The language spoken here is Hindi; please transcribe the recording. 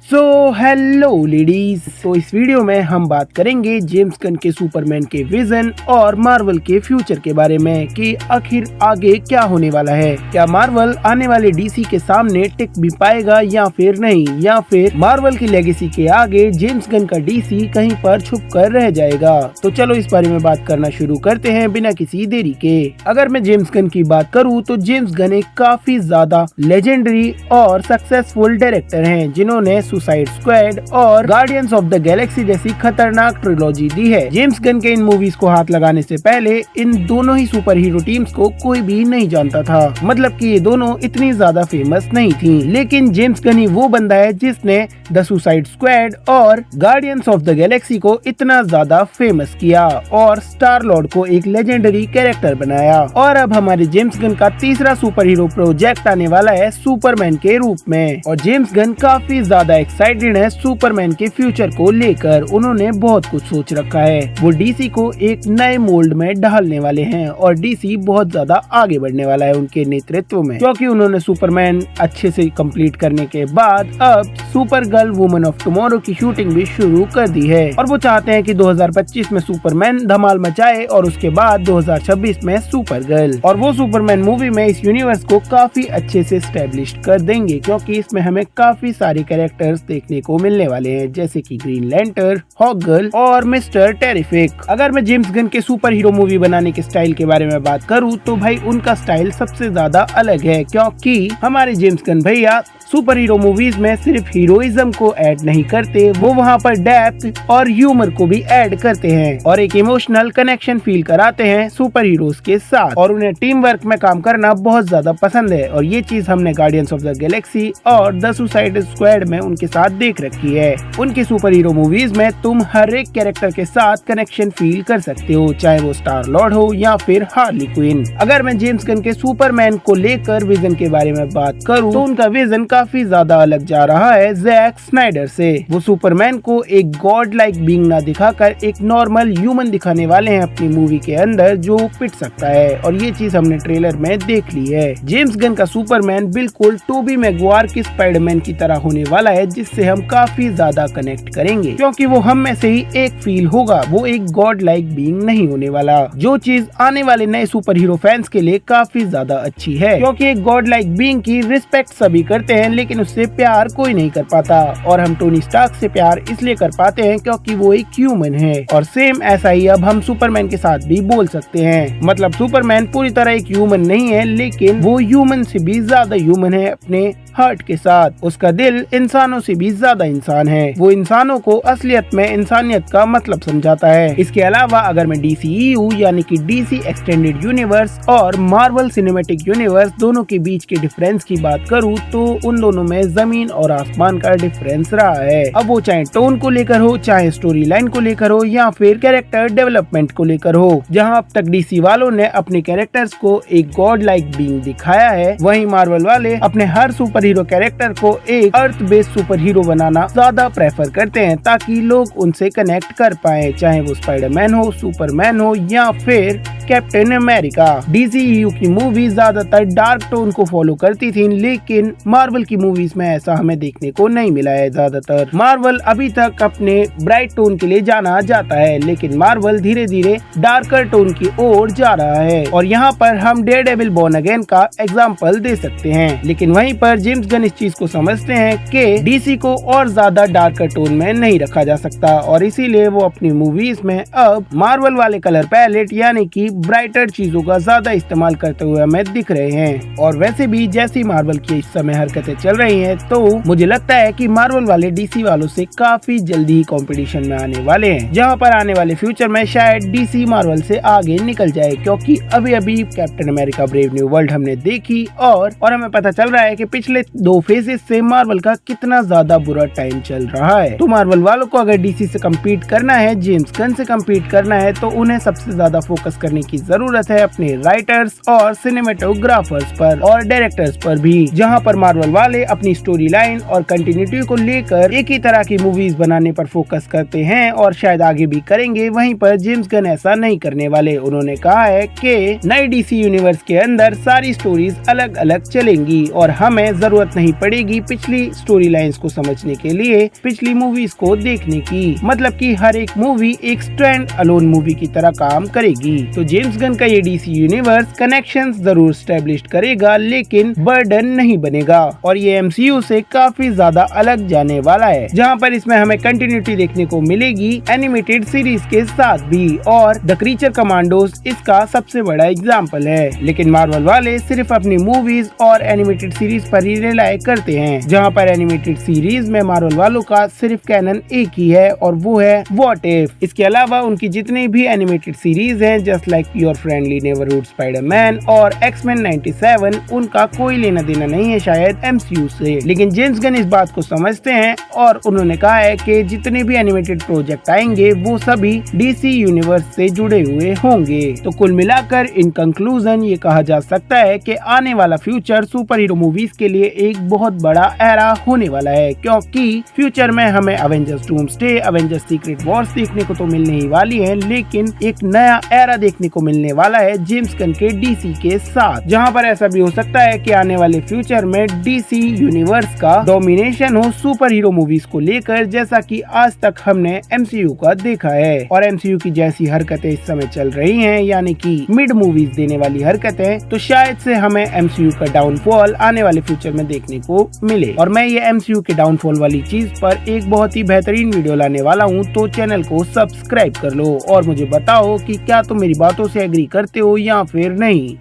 So hello ladies. तो इस वीडियो में हम बात करेंगे जेम्स गन के सुपरमैन के विजन और मार्वल के फ्यूचर के बारे में कि आखिर आगे क्या होने वाला है। क्या मार्वल आने वाले डीसी के सामने टिक भी पाएगा या फिर नहीं, या फिर मार्वल की लेगेसी के आगे जेम्स गन का डीसी कहीं पर छुप कर रह जाएगा। तो चलो इस बारे में बात करना शुरू करते हैं बिना किसी देरी के। अगर मैं जेम्स गन की बात करूँ तो जेम्स गन एक काफी ज्यादा लेजेंडरी और सक्सेसफुल डायरेक्टर हैं जिन्होंने सुसाइड स्क्वाड और गार्डियंस ऑफ द गैलेक्सी जैसी खतरनाक ट्रिलॉजी दी है। जेम्स गन के इन मूवीज को हाथ लगाने से पहले इन दोनों ही सुपर हीरो टीम्स को कोई भी नहीं जानता था, मतलब कि ये दोनों इतनी ज्यादा फेमस नहीं थी। लेकिन जेम्स गन ही वो बंदा है जिसने द सुसाइड स्क्वाड और गार्डियंस ऑफ द गैलेक्सी को इतना ज्यादा फेमस किया और स्टार लॉर्ड को एक लेजेंडरी कैरेक्टर बनाया। और अब हमारे जेम्स गन का तीसरा सुपर हीरो प्रोजेक्ट आने वाला है सुपरमैन के रूप में। और जेम्स गन काफी ज्यादा एक्साइटेड है सुपरमैन के फ्यूचर को लेकर। उन्होंने बहुत कुछ सोच रखा है। वो डीसी को एक नए मोल्ड में ढालने वाले हैं और डीसी बहुत ज्यादा आगे बढ़ने वाला है उनके नेतृत्व में, क्योंकि उन्होंने सुपरमैन अच्छे से कंप्लीट करने के बाद अब super girl woman of tomorrow की शूटिंग भी शुरू कर दी है। और वो चाहते हैं कि 2025 में सुपरमैन धमाल मचाए और उसके बाद 2026 में सुपर गर्ल। और वो सुपरमैन मूवी में इस यूनिवर्स को काफी अच्छे से स्टैब्लिश कर देंगे, क्योंकि इसमें हमें काफी सारे कैरेक्टर्स देखने को मिलने वाले हैं, जैसे कि ग्रीन लैंटर्न, हॉक गर्ल और मिस्टर टेरिफिक। अगर मैं जेम्स गन के सुपर हीरो मूवी बनाने के स्टाइल के बारे में बात करूं तो भाई उनका स्टाइल सबसे ज्यादा अलग है, क्योंकि हमारे जेम्स गन भैया सुपर हीरो मूवीज में सिर्फ हीरोइज्म को ऐड नहीं करते, वो वहाँ पर डेप्थ और ह्यूमर को भी ऐड करते हैं और एक इमोशनल कनेक्शन फील कराते हैं सुपर हीरोज के साथ। और उन्हें टीम वर्क में काम करना बहुत ज्यादा पसंद है और ये चीज हमने गार्डियंस ऑफ द गैलेक्सी और द सुसाइड स्क्वाड में उनके साथ देख रखी है। उनकी सुपर हीरो मूवीज में तुम हर एक कैरेक्टर के साथ कनेक्शन फील कर सकते हो, चाहे वो स्टार लॉर्ड हो या फिर हार्ली क्विन। अगर मैं जेम्स गन के सुपरमैन को लेकर विजन के बारे में बात करूं तो उनका विजन काफी ज्यादा अलग जा रहा है जैक स्नाइडर से। वो सुपरमैन को एक गॉड लाइक बीइंग ना दिखाकर एक नॉर्मल ह्यूमन दिखाने वाले हैं अपनी मूवी के अंदर, जो पिट सकता है। और ये चीज हमने ट्रेलर में देख ली है। जेम्स गन का सुपरमैन बिल्कुल टोबी मैगवायर की स्पाइडरमैन की तरह होने वाला है, जिससे हम काफी ज्यादा कनेक्ट करेंगे, क्योंकि वो हम में से ही एक फील होगा। वो एक गॉड लाइक बीइंग नहीं होने वाला, जो चीज आने वाले नए सुपर हीरो फैंस के लिए काफी ज्यादा अच्छी है, क्योंकि एक गॉड लाइक बीइंग की रिस्पेक्ट सभी करते हैं लेकिन उससे प्यार कोई नहीं कर पाता। और हम टोनी स्टार्क से प्यार इसलिए कर पाते हैं क्योंकि वो एक ह्यूमन है। और सेम ऐसा ही अब हम सुपरमैन के साथ भी बोल सकते हैं। मतलब सुपरमैन पूरी तरह एक ह्यूमन नहीं है, लेकिन वो ह्यूमन से भी ज्यादा ह्यूमन है अपने हार्ट के साथ। उसका दिल इंसानों से भी ज्यादा इंसान है। वो इंसानों को असलियत में इंसानियत का मतलब समझाता है। इसके अलावा अगर मैं DCEU यानी कि डीसी एक्सटेंडेड यूनिवर्स और मार्वल सिनेमैटिक यूनिवर्स दोनों के बीच के डिफरेंस की बात करूँ तो उन दोनों में जमीन और आसमान का डिफरेंस रहा है। अब वो चाहे टोन को लेकर हो, चाहे स्टोरी लाइन को लेकर हो या फिर कैरेक्टर डेवलपमेंट को लेकर हो। जहाँ अब तक डीसी वालों ने अपने कैरेक्टर्स को एक गॉड लाइक बीइंग दिखाया है, वहीं मार्वल वाले अपने हर सुपर हीरो कैरेक्टर को एक अर्थ बेस्ड सुपर हीरो बनाना ज्यादा प्रेफर करते हैं, ताकि लोग उनसे कनेक्ट कर पाए, चाहे वो स्पाइडरमैन हो, सुपरमैन हो या फिर कैप्टन अमेरिका। DCEU की मूवी ज्यादातर डार्क टोन को फॉलो करती थी, लेकिन मार्वल की मूवीज में ऐसा हमें देखने को नहीं मिला है। ज्यादातर मार्वल अभी तक अपने ब्राइट टोन के लिए जाना जाता है, लेकिन मार्वल धीरे धीरे डार्कर टोन की ओर जा रहा है। और यहाँ पर हम डेयरडेविल बॉर्न अगेन का एग्जाम्पल दे सकते हैं। लेकिन वहीं पर जेम्स गन इस चीज को समझते हैं कि डीसी को और ज्यादा डार्कर टोन में नहीं रखा जा सकता, और इसीलिए वो अपनी मूवीज में अब मार्वल वाले कलर पैलेट यानी कि ब्राइटर चीजों का ज्यादा इस्तेमाल करते हुए हमें दिख रहे हैं। और वैसे भी जैसी मार्वल की इस समय हरकतें चल रही हैं, तो मुझे लगता है कि मार्वल वाले डीसी वालों से काफी जल्दी ही कंपटीशन में आने वाले हैं, जहां पर आने वाले फ्यूचर में शायद डीसी मार्वल से आगे निकल जाए, क्योंकि अभी अभी captain America brave new world हमने देखी और हमें पता चल रहा है कि पिछले 2 फेजेस से मार्वल का कितना ज्यादा बुरा टाइम चल रहा है। तो मार्वल वालों को अगर डीसी से कम्पीट करना है, जेम्स गन से कम्पीट करना है, तो उन्हें सबसे ज्यादा फोकस करने की जरूरत है अपने राइटर्स और सिनेमेटोग्राफर्स पर और डायरेक्टर्स पर भी, जहां पर मार्वल वाले अपनी स्टोरी लाइन और कंटिन्यूटी को लेकर एक ही तरह की मूवीज बनाने पर फोकस करते हैं और शायद आगे भी करेंगे। वहीं पर जेम्स गन ऐसा नहीं करने वाले। उन्होंने कहा है कि नई डीसी यूनिवर्स के अंदर सारी स्टोरीज अलग अलग चलेंगी और हमें जरूर जरूरत नहीं पड़ेगी पिछली स्टोरी लाइन्स को समझने के लिए पिछली मूवीज को देखने की। मतलब कि हर एक मूवी एक स्टैंड अलोन मूवी की तरह काम करेगी। तो जेम्स गन का ये डीसी यूनिवर्स कनेक्शंस जरूर स्टैब्लिश करेगा लेकिन बर्डन नहीं बनेगा और ये एमसीयू से काफी ज्यादा अलग जाने वाला है, जहाँ पर इसमें हमें कंटिन्यूटी देखने को मिलेगी एनिमेटेड सीरीज के साथ भी, और द क्रीचर कमांडोज इसका सबसे बड़ा एग्जाम्पल है। लेकिन मार्वल वाले सिर्फ अपनी मूवीज और एनिमेटेड सीरीज पर ही रिलाय करते हैं, जहाँ पर एनिमेटेड सीरीज में मार्वल वालों का सिर्फ कैनन एक ही है और वो है व्हाट इफ। इसके अलावा उनकी जितनी भी एनिमेटेड सीरीज हैं just like your friendly neighbourhood Spiderman और एक्स-मैन 97, उनका कोई लेना देना नहीं है शायद एमसीयू से। लेकिन जेम्स गन इस बात को समझते हैं और उन्होंने कहा है कि जितने भी एनिमेटेड प्रोजेक्ट आएंगे वो सभी डीसी यूनिवर्स से जुड़े हुए होंगे। तो कुल मिलाकर इन कंक्लूजन ये कहा जा सकता है कि आने वाला फ्यूचर सुपर हीरो मूवीज के लिए एक बहुत बड़ा एरा होने वाला है, क्योंकि फ्यूचर में हमें Avengers doomsday, Avengers secret Wars देखने को तो मिलने ही वाली है, लेकिन एक नया एरा देखने को मिलने वाला है जेम्स गन के डीसी के साथ, जहां पर ऐसा भी हो सकता है कि आने वाले फ्यूचर में डीसी यूनिवर्स का डोमिनेशन हो सुपर हीरो मूवीज को लेकर, जैसा कि आज तक हमने एमसीयू का देखा है। और एमसीयू की जैसी हरकतें इस समय चल रही हैं, यानी कि मिड मूवीज देने वाली हरकतें, तो शायद से हमें एमसीयू का डाउनफॉल आने वाले फ्यूचर में देखने को मिले। और मैं ये एमसीयू के डाउनफॉल वाली चीज पर एक बहुत ही बेहतरीन वीडियो लाने वाला हूँ, तो चैनल को सब्सक्राइब कर लो और मुझे बताओ कि क्या तुम मेरी बातों से एग्री करते हो या फिर नहीं।